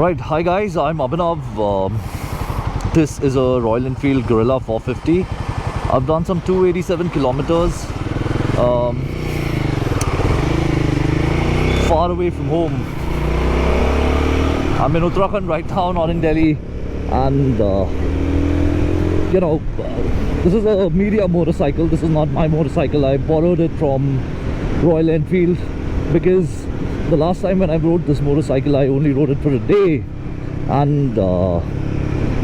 Alright, hi guys, I'm Abhinav. This is a Royal Enfield Guerrilla 450. I've done some 287 kilometers far away from home. I'm in Uttarakhand right now, not in Delhi, and this is a media motorcycle. This is not my motorcycle. I borrowed it from Royal Enfield because the last time when I rode this motorcycle, I only rode it for a day, and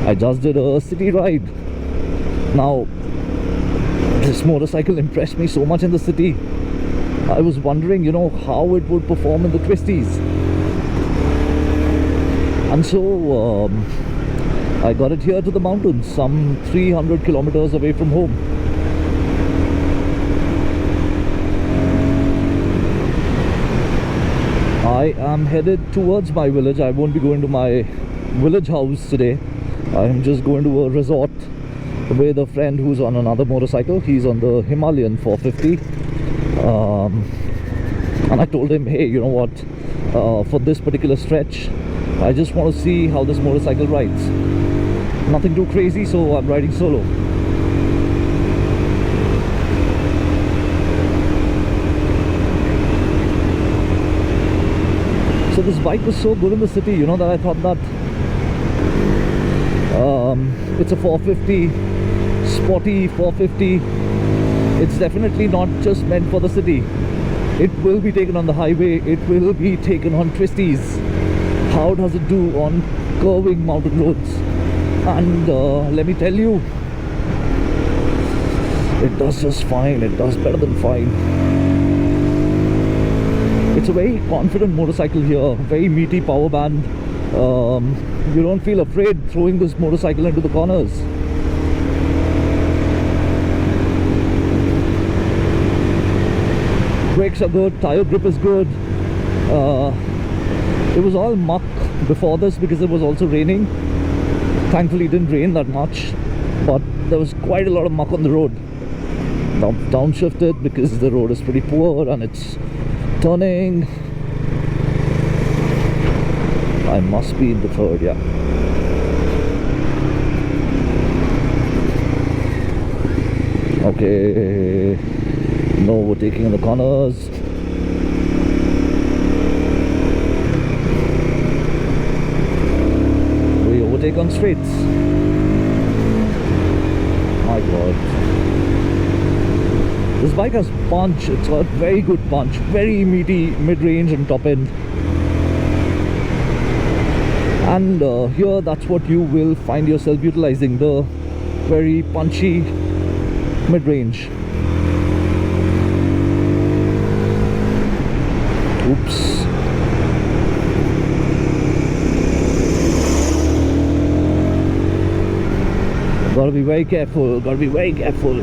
I just did a city ride. Now, this motorcycle impressed me so much in the city. I was wondering, how it would perform in the Twisties. And so, I got it here to the mountains, some 300 kilometers away from home. I am headed towards my village. I won't be going to my village house today. I'm just going to a resort with a friend who's on another motorcycle. He's on the Himalayan 450. And I told him, hey, you know what, for this particular stretch, I just want to see how this motorcycle rides. Nothing too crazy, so I'm riding solo. So this bike was so good in the city, that I thought that it's a 450, sporty 450. It's definitely not just meant for the city. It will be taken on the highway. It will be taken on Twisties. How does it do on curving mountain roads? And let me tell you, it does just fine. It does better than fine. It's a very confident motorcycle here, very meaty power band. You don't feel afraid throwing this motorcycle into the corners. Brakes are good, tire grip is good. It was all muck before this because it was also raining. Thankfully it didn't rain that much, but there was quite a lot of muck on the road. Now downshifted because the road is pretty poor and it's turning. I must be in the third, yeah. Okay, no overtaking in the corners. We overtake on straights. My god. This bike has punch. It's got very good punch, very meaty mid-range and top end. And here that's what you will find yourself utilizing, the very punchy mid-range. Oops. Gotta be very careful, gotta be very careful.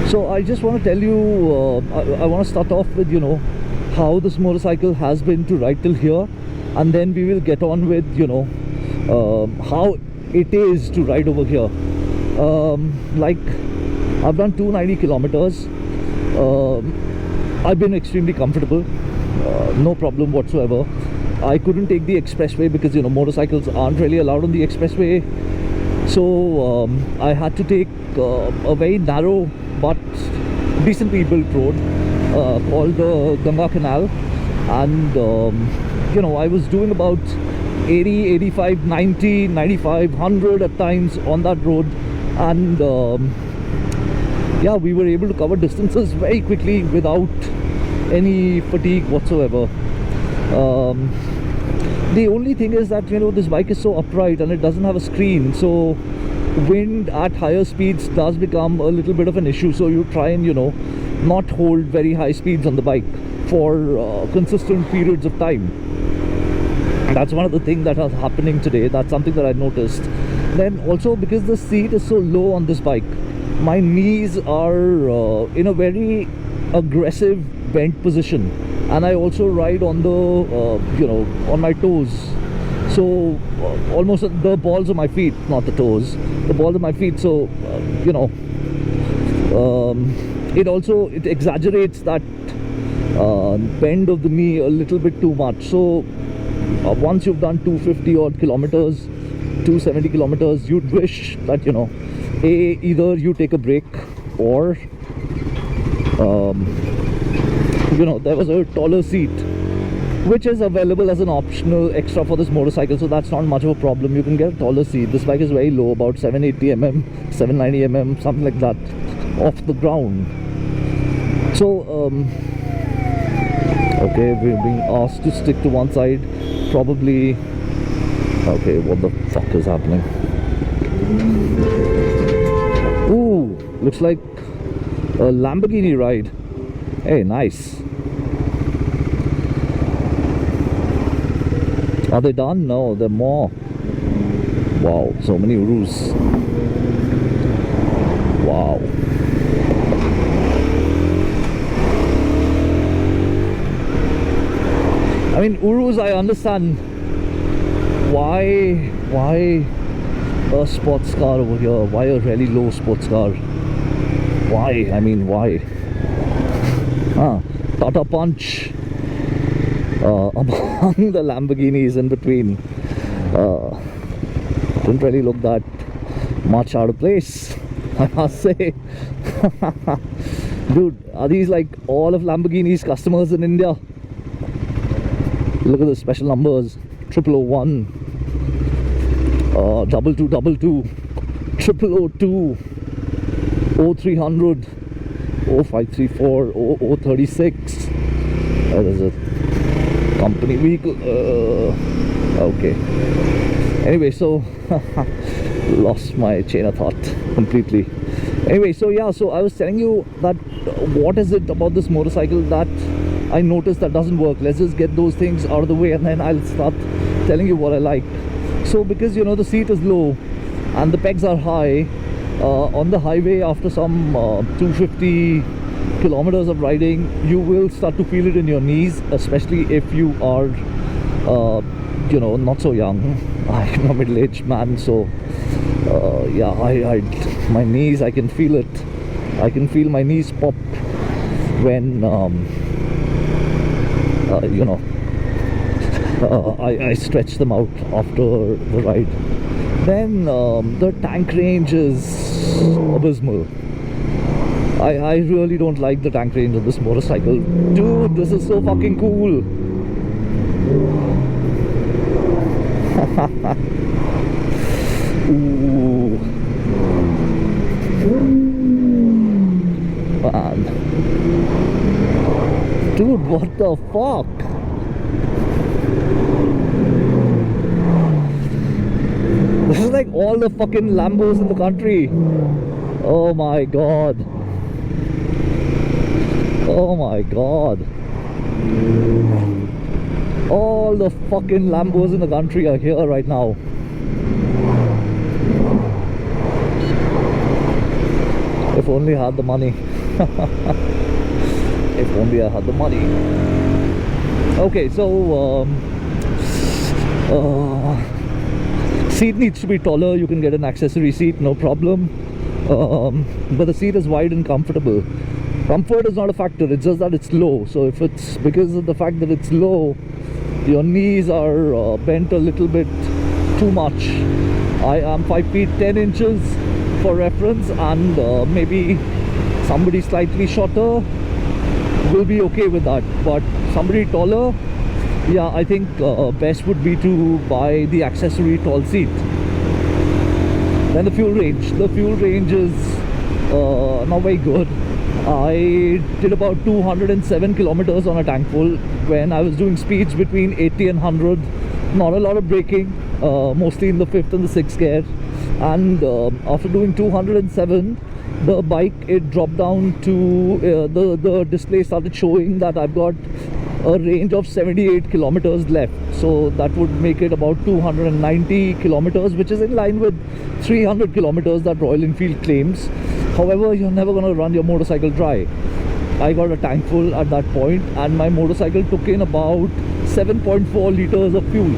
So I just want to tell you, I want to start off with, how this motorcycle has been to ride till here, and then we will get on with, how it is to ride over here. Like, I've done 290 kilometers. I've been extremely comfortable, no problem whatsoever. I couldn't take the expressway because, motorcycles aren't really allowed on the expressway. So I had to take a very narrow but decently built road called the Ganga Canal, and I was doing about 80, 85, 90, 95, 100 at times on that road, and yeah, we were able to cover distances very quickly without any fatigue whatsoever. The only thing is that this bike is so upright and it doesn't have a screen, so wind at higher speeds does become a little bit of an issue. So you try and not hold very high speeds on the bike for consistent periods of time. That's one of the things that is happening today. That's something that I noticed. Then also, because the seat is so low on this bike, my knees are in a very aggressive bent position, and I also ride on the on my toes. So almost the balls of my feet, not the toes, the balls of my feet. So it exaggerates that bend of the knee a little bit too much. So once you've done 250 odd kilometers, 270 kilometers, you'd wish that, you know, either you take a break, or you know, there was a taller seat which is available as an optional extra for this motorcycle, so that's not much of a problem. You can get a taller seat. This bike is very low, about 780 mm, 790 mm, something like that, off the ground. So okay, we're being asked to stick to one side, probably. Okay, what the fuck is happening? Ooh, looks like a Lamborghini ride. Hey, nice. Are they done? No, there are more. Wow, so many Urus. Wow. I mean, Urus, I understand why a sports car over here, why a really low sports car, why, I mean, why? Tata Punch among the Lamborghinis in between didn't really look that much out of place, I must say. Dude, are these like all of Lamborghini's customers in India? Look at the special numbers: 0001, 2222, 0002, 0300, 0534, 0036. There's a company vehicle. Okay. Anyway, so lost my chain of thought completely. Anyway, so yeah, so I was telling you that what is it about this motorcycle that I noticed that doesn't work. Let's just get those things out of the way and then I'll start telling you what I like. So because, you know, the seat is low and the pegs are high, on the highway after some 250 kilometers of riding, you will start to feel it in your knees, especially if you are you know, not so young. I'm a middle-aged man, so yeah, my knees, I can feel it. I can feel my knees pop when you know, I stretch them out after the ride. Then the tank range is abysmal. I really don't like the tank range of this motorcycle. Dude, this is so fucking cool. Ooh. Man. Dude, what the fuck? This is like all the fucking Lambos in the country. Oh my god. Oh my god. All the fucking Lambos in the country are here right now. If only I had the money. If only I had the money. Okay, so seat needs to be taller. You can get an accessory seat, no problem. But the seat is wide and comfortable. Comfort is not a factor, it's just that it's low. So if it's because of the fact that it's low, your knees are bent a little bit too much. I am 5 feet 10 inches for reference, and maybe somebody slightly shorter will be okay with that, but somebody taller, yeah, I think best would be to buy the accessory tall seat. Then the fuel range. The fuel range is not very good. I did about 207 kilometers on a tank full when I was doing speeds between 80 and 100. Not a lot of braking, mostly in the 5th and the 6th gear. And after doing 207, the bike, it dropped down to the display started showing that I've got a range of 78 kilometers left. So that would make it about 290 kilometers, which is in line with 300 kilometers that Royal Enfield claims. However, you're never going to run your motorcycle dry. I got a tank full at that point, and my motorcycle took in about 7.4 liters of fuel.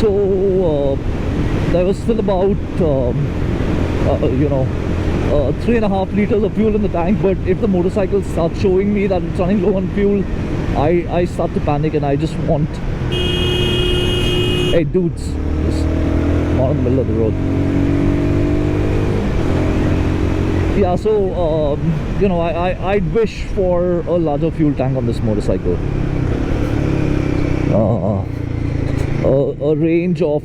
So there was still about you know, 3.5 liters of fuel in the tank, but if the motorcycle starts showing me that it's running low on fuel, I start to panic and I just want, hey dudes, just not in the middle of the road. Yeah, so you know, I'd wish for a larger fuel tank on this motorcycle. A range of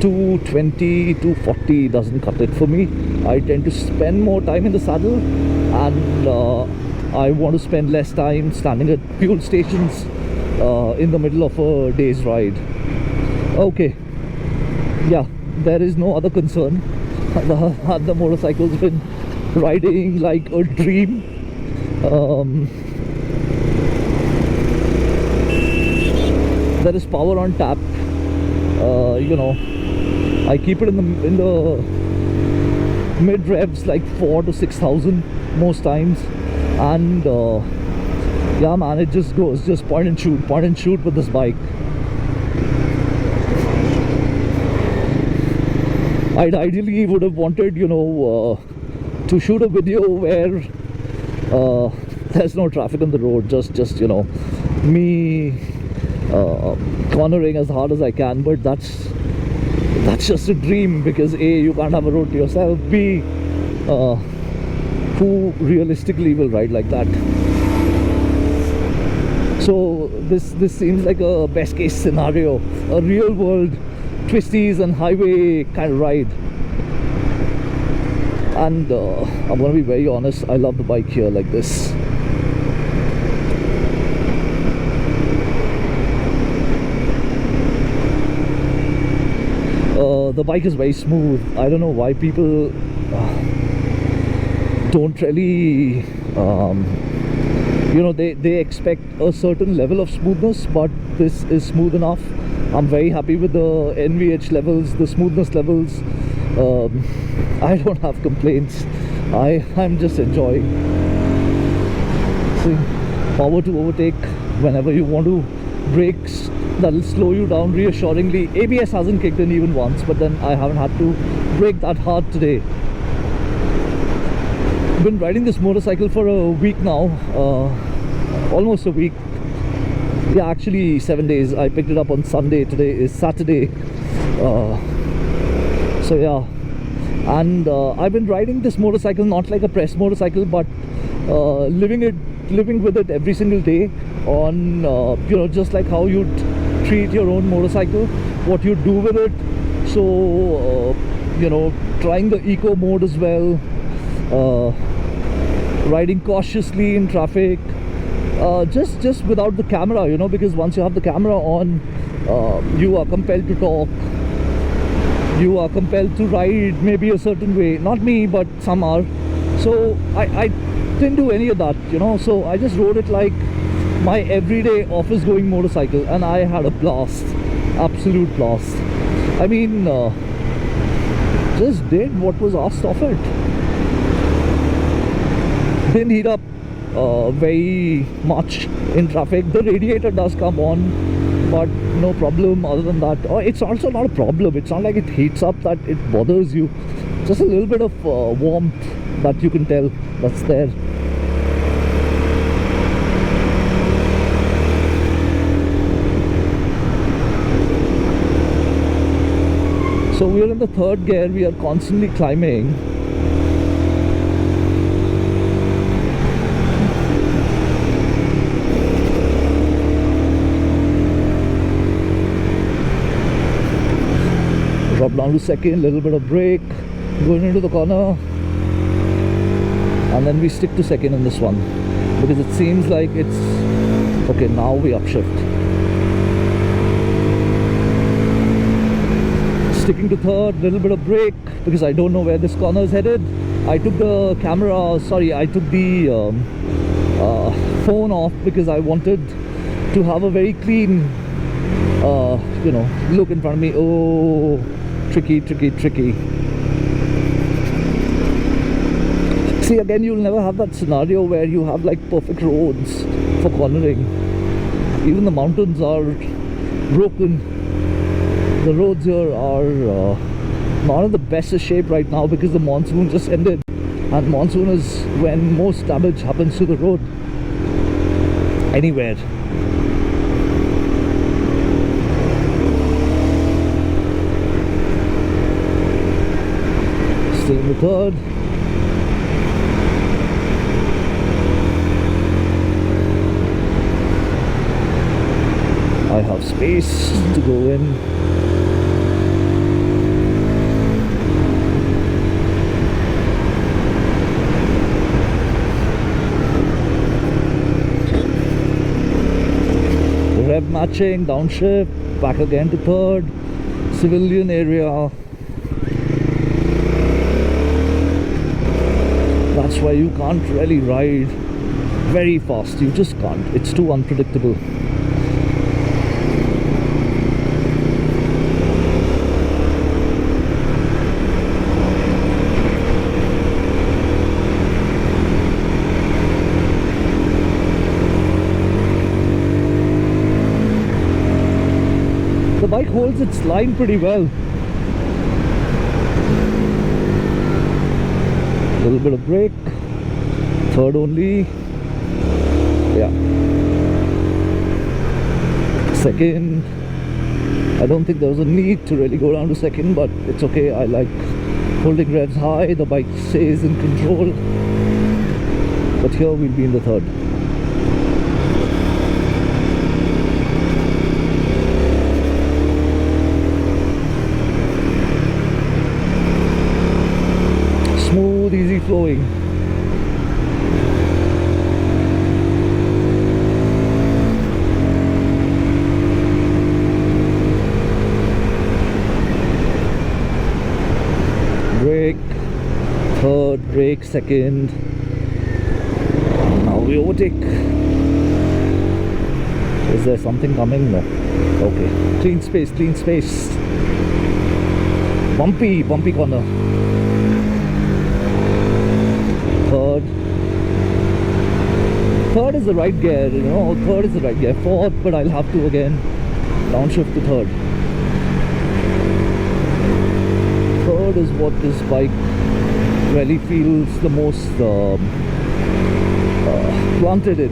220, 240 doesn't cut it for me. I tend to spend more time in the saddle, and I want to spend less time standing at fuel stations in the middle of a day's ride. Okay, yeah, there is no other concern. The motorcycle's been riding like a dream. There is power on tap. You know, I keep it in the mid revs, like 4 to 6,000 most times, and yeah man, it just goes, just point and shoot with this bike. I'd ideally would have wanted, you know, to shoot a video where there's no traffic on the road, just you know, me cornering as hard as I can, but that's just a dream, because A, you can't have a road to yourself, B, who realistically will ride like that? So this seems like a best case scenario, a real world twisties and highway kind of ride. And I'm gonna be very honest, I love the bike here like this. The bike is very smooth. I don't know why people don't really you know, they expect a certain level of smoothness, but this is smooth enough. I'm very happy with the NVH levels, the smoothness levels. I don't have complaints. I'm just enjoying. See, power to overtake whenever you want to. Brakes that'll slow you down reassuringly. ABS hasn't kicked in even once, but then I haven't had to brake that hard today. I've been riding this motorcycle for a week now, almost a week. Yeah, actually 7 days. I picked it up on Sunday. Today is Saturday. So yeah, and I've been riding this motorcycle not like a press motorcycle, but living with it every single day on you know, just like how you'd treat your own motorcycle, what you do with it. So you know, trying the eco mode as well, riding cautiously in traffic, just without the camera, you know, because once you have the camera on, you are compelled to talk, you are compelled to ride maybe a certain way. Not me, but some are. So I didn't do any of that, you know. So I just rode it like my everyday office going motorcycle, and I had a blast, absolute blast. I mean, just did what was asked of it. Didn't heat up very much in traffic. The radiator does come on, but no problem other than that. It's also not a problem. It's not like it heats up that it bothers you. Just a little bit of warmth that you can tell that's there. So we are in the third gear. We are constantly climbing. Drop down to second, little bit of brake, going into the corner, and then we stick to second in this one, because it seems like it's okay. Now we upshift, sticking to third, little bit of brake, because I don't know where this corner is headed. I took the camera, sorry, I took the phone off because I wanted to have a very clean you know, look in front of me. Oh, tricky. See, again, you'll never have that scenario where you have like perfect roads for cornering. Even the mountains are broken. The roads here are not in the best of shape right now because the monsoon just ended. And monsoon is when most damage happens to the road anywhere. Still in the third. I have space to go in. Rev matching, downshift, back again to third, civilian area. That's why you can't really ride very fast. You just can't. It's too unpredictable. The bike holds its line pretty well. A little bit of brake. Third only. Yeah. Second. I don't think there was a need to really go down to second, but it's okay. I like holding revs high. The bike stays in control. But here we'll be in the third. Smooth, easy flowing. Brake, third, brake, second. Now we overtake. Is there something coming? No. Okay. Clean space, clean space. Bumpy, bumpy corner. Third is the right gear, you know, third is the right gear. Fourth, but I'll have to again downshift to third. Third is what this bike really feels the most planted in.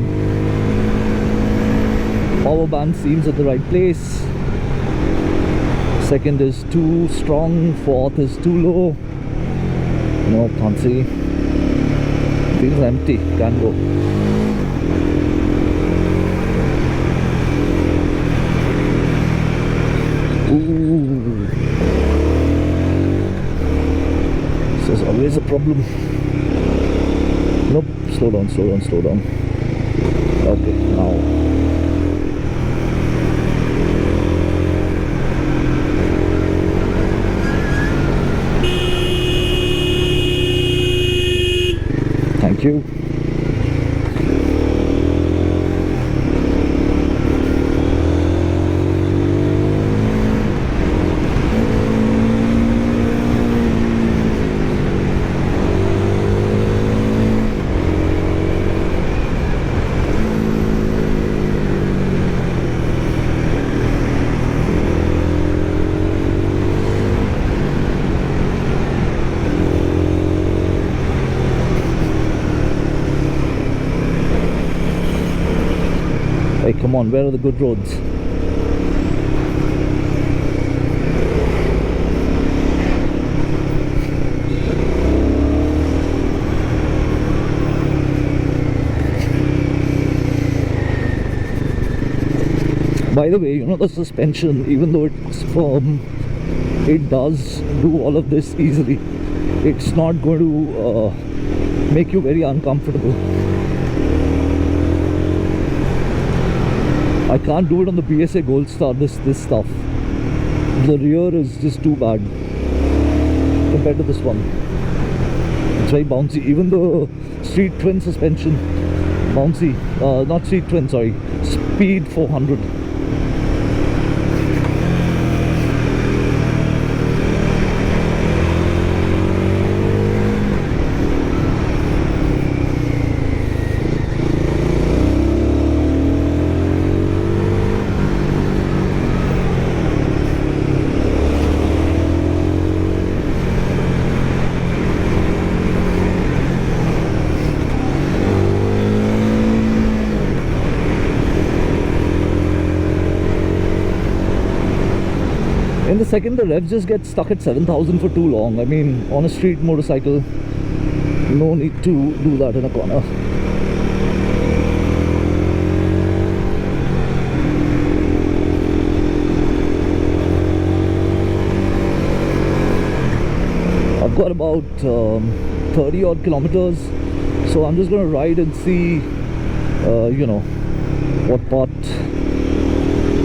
Power band seems at the right place. Second is too strong, fourth is too low. No, can't see. Feels empty, can't go. Ooh. This is always a problem. Nope, slow down, slow down, slow down. Okay, now. Thank you. Hey, come on, where are the good roads? By the way, you know, the suspension, even though it's firm, it does do all of this easily. It's not going to make you very uncomfortable. I can't do it on the BSA Gold Star, this stuff. The rear is just too bad compared to this one. It's very bouncy. Even the Street Twin suspension, bouncy. Not Street Twin, sorry. Speed 400. And the second the revs just get stuck at 7,000 for too long. I mean, on a street motorcycle, no need to do that in a corner. I've got about 30 odd kilometers, so I'm just going to ride and see, you know, what part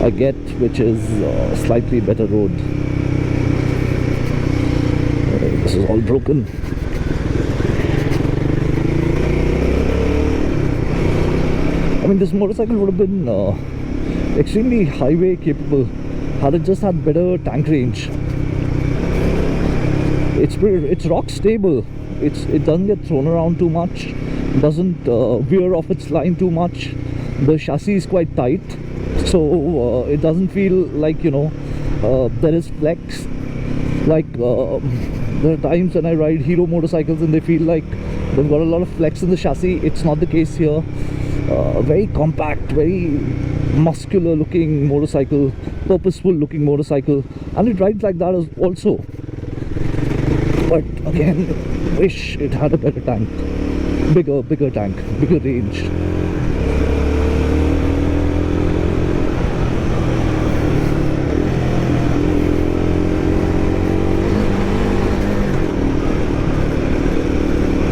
I get, which is a slightly better road. This is all broken. I mean, this motorcycle would have been extremely highway capable had it just had better tank range. It's rock stable. It doesn't get thrown around too much, doesn't veer off its line too much. The chassis is quite tight, so it doesn't feel like, you know, there is flex. Like there are times when I ride hero motorcycles and they feel like they've got a lot of flex in the chassis. It's not the case here. Very compact, very muscular looking motorcycle, purposeful looking motorcycle, and it rides like that also. But again, wish it had a better tank, bigger tank, bigger range.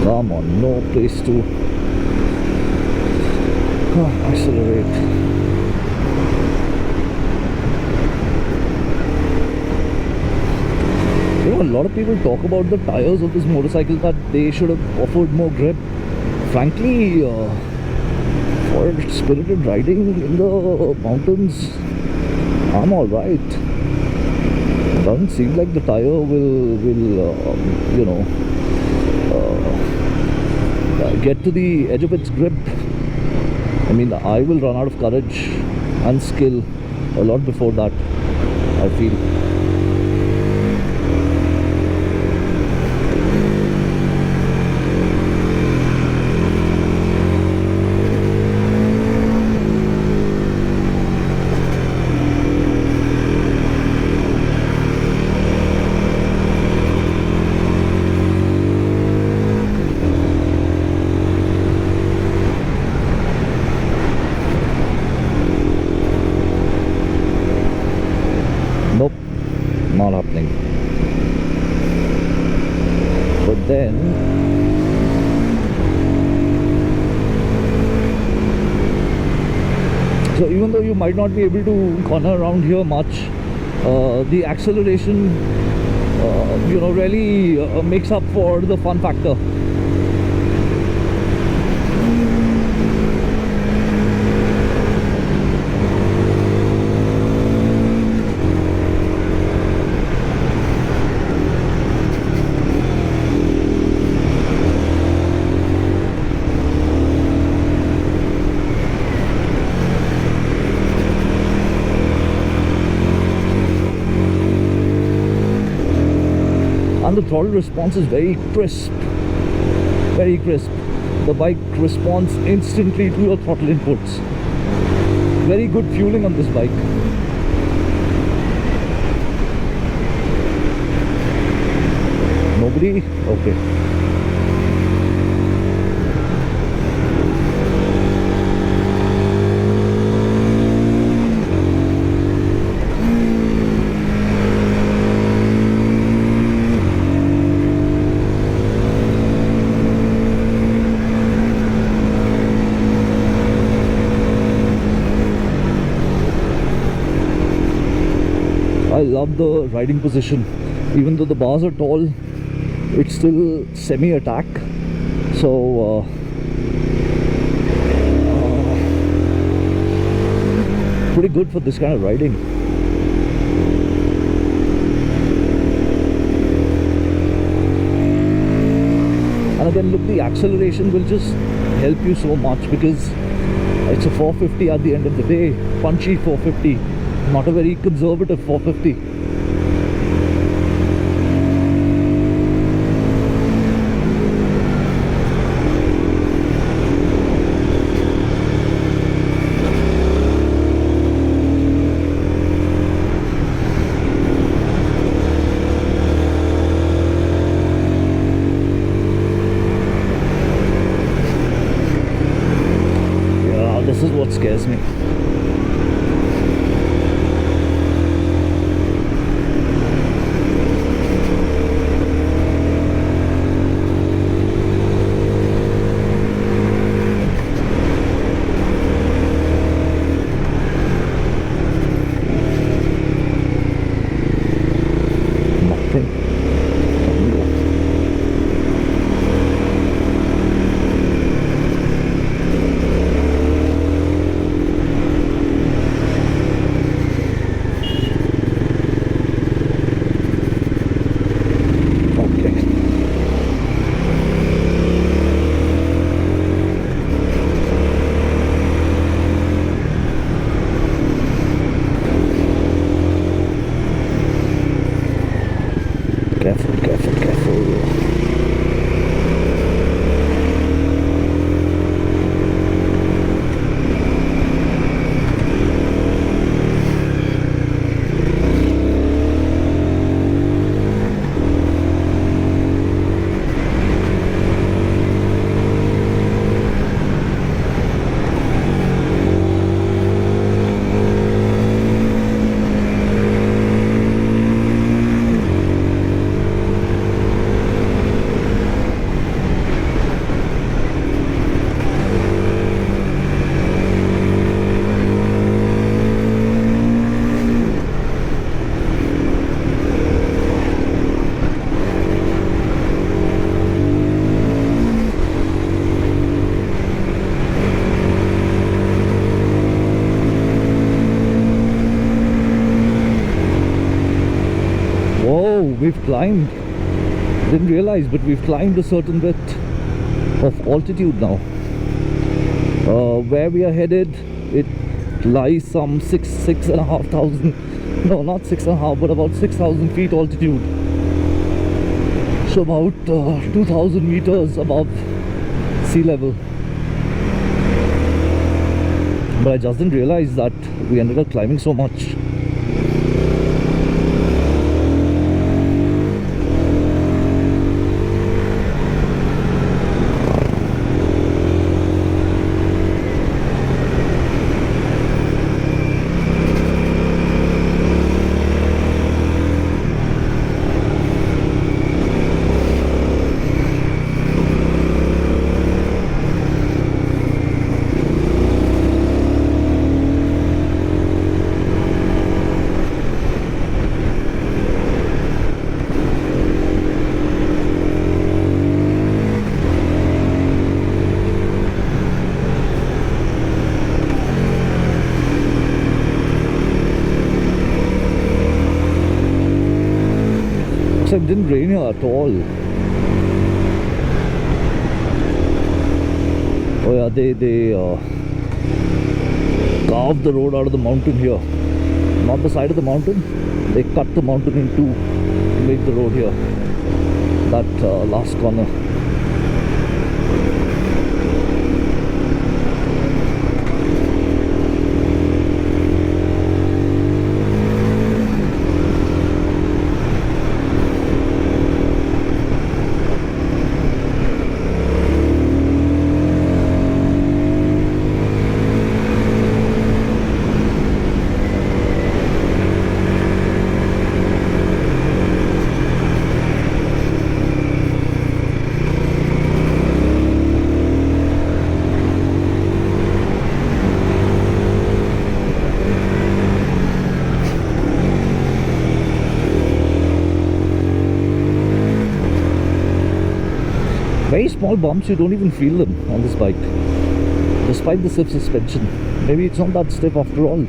Come on, no place to accelerate. You know, a lot of people talk about the tires of this motorcycle, that they should have offered more grip. Frankly, for spirited riding in the mountains, I'm alright. It doesn't seem like the tire will you know, get to the edge of its grip. I mean, I will run out of courage and skill a lot before that, I feel. Nope, not happening. But then so even though you might not be able to corner around here much, the acceleration you know, really makes up for the fun factor. And the throttle response is very crisp, very crisp. The bike responds instantly to your throttle inputs. Very good fueling on this bike. Nobody? Okay. I love the riding position. Even though the bars are tall, it's still semi-attack. So pretty good for this kind of riding. And again, look, the acceleration will just help you so much, because it's a 450 at the end of the day. Punchy 450. Not a very conservative 450. This is what scares me. Careful, careful, careful. We've climbed, didn't realize, but we've climbed a certain bit of altitude now. Where we are headed, it lies some 6,500, no, not 6.5, but about 6,000 feet altitude. So about 2,000 meters above sea level. But I just didn't realize that we ended up climbing so much. It didn't rain here at all. Oh yeah, they carved the road out of the mountain here. Not the side of the mountain. They cut the mountain in two to make the road here. That last corner. Very small bumps, you don't even feel them on this bike, despite the stiff suspension. Maybe it's not that stiff after all.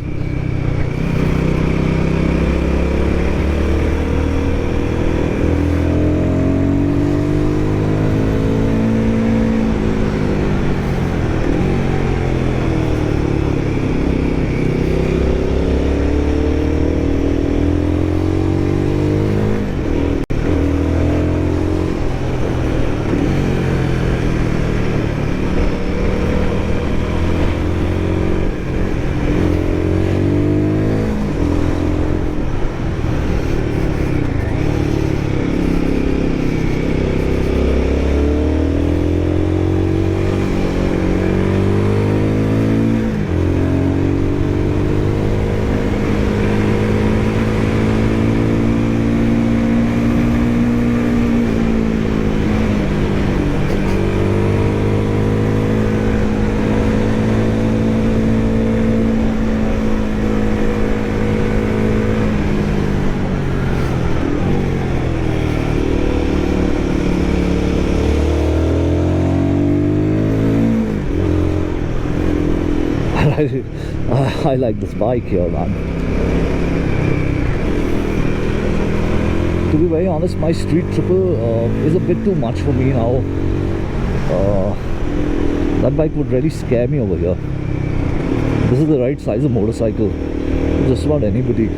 I like this bike here, man. To be very honest, my street triple is a bit too much for me now. That bike would really scare me over here. This is the right size of motorcycle for just about anybody.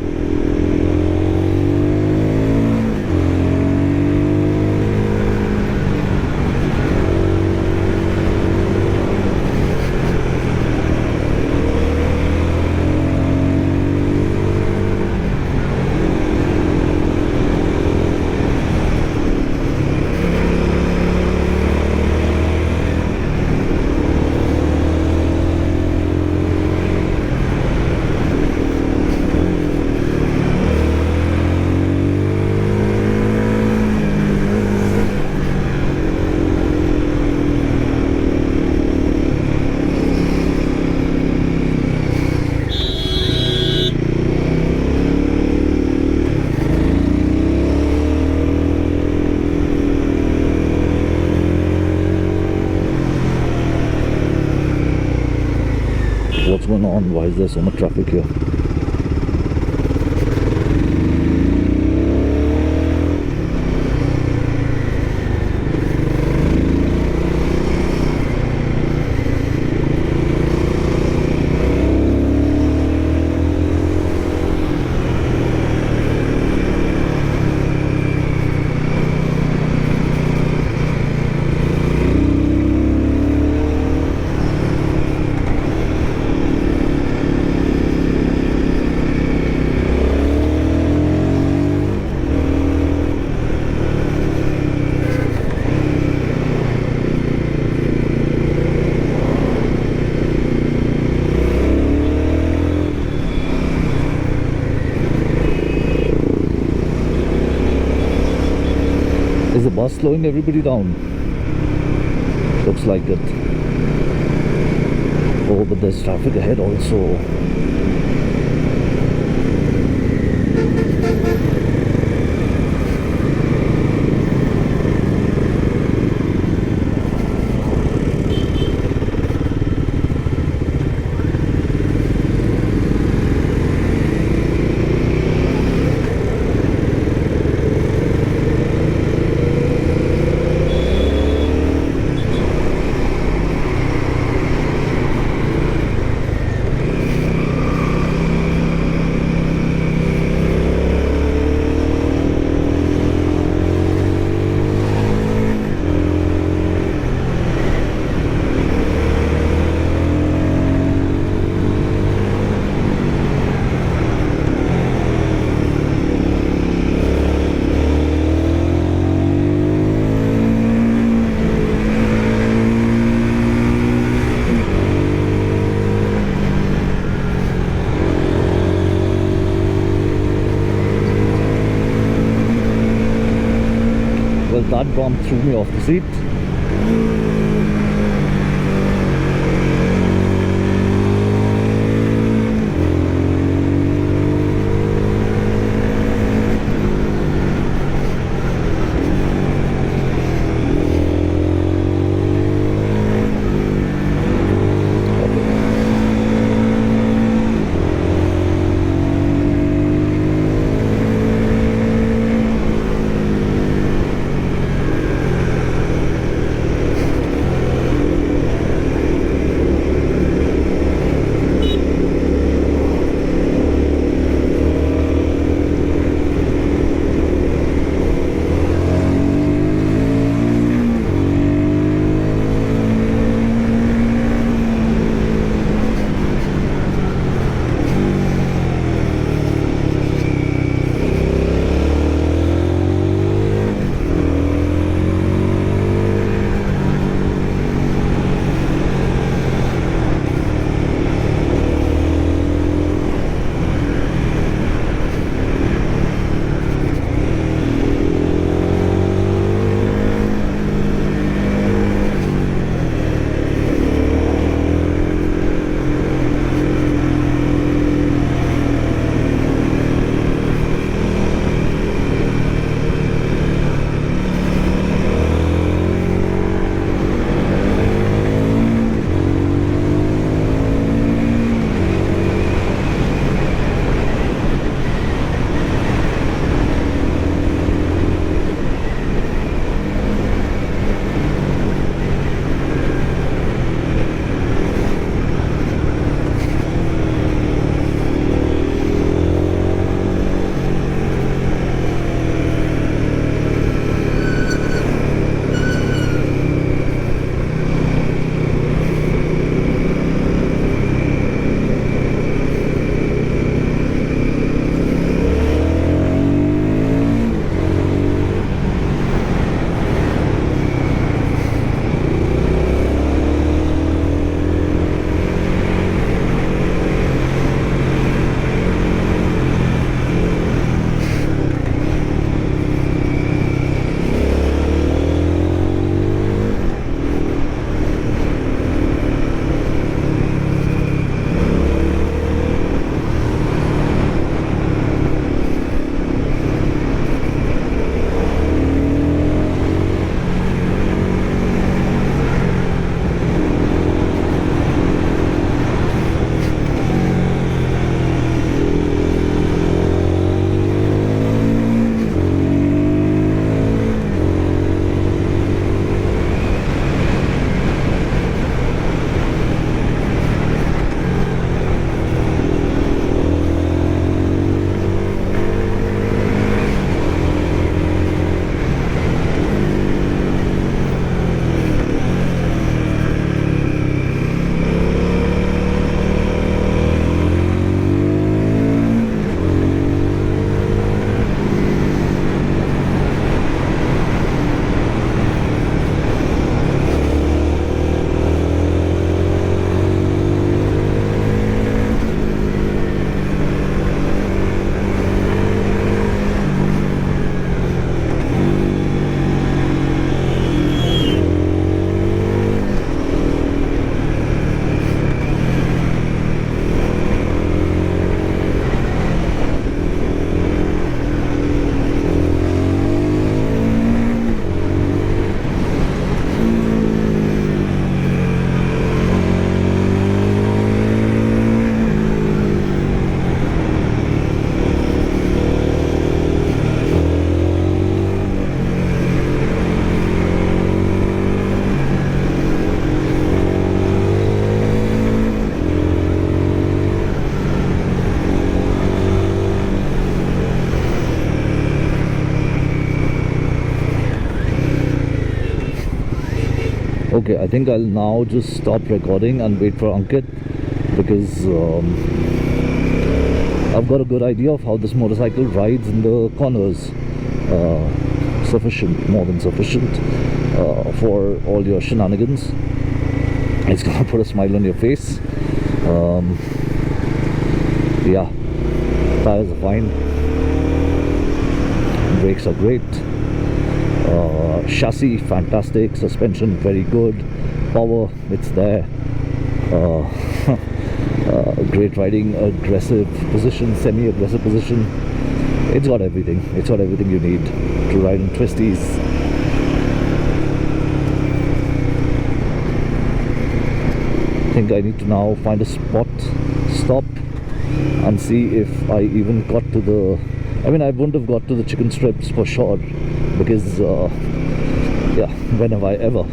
What's going on? Why is there so much traffic here? Is the bus slowing everybody down? Looks like it. Oh, but there's traffic ahead also. Well, that bomb threw me off the seat. think I'll now just stop recording and wait for Ankit, because I've got a good idea of how this motorcycle rides in the corners. Sufficient, more than sufficient for all your shenanigans. It's gonna put a smile on your face. Yeah, tires are fine, brakes are great, chassis fantastic, suspension very good, power, it's there. Great riding, aggressive position, semi-aggressive position. It's got everything. It's got everything you need to ride in Twisties. I think I need to now find a spot, stop, and see if I even got to the... I mean, I wouldn't have got to the chicken strips for sure, because yeah, when have I ever?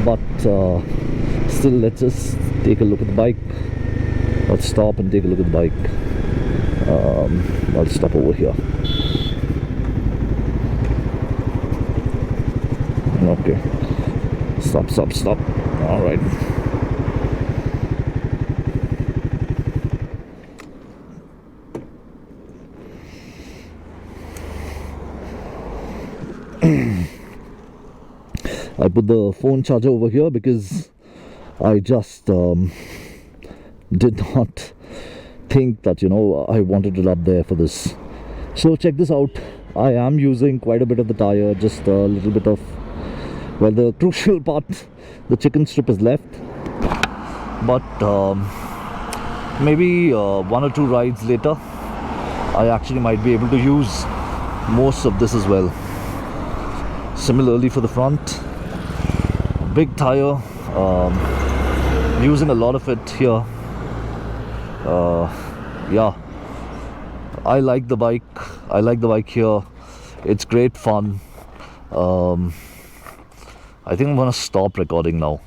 But still, let's just take a look at the bike. Let's stop and take a look at the bike. I'll stop over here. Okay, stop. All right. I put the phone charger over here because I just did not think that, you know, I wanted it up there for this. So check this out. I am using quite a bit of the tire, just a little bit of, well, the crucial part, the chicken strip is left, but maybe 1 or 2 rides later I actually might be able to use most of this as well. Similarly for the front, big tire, using a lot of it here. Yeah, I like the bike. I like the bike here. It's great fun. I think I'm gonna stop recording now.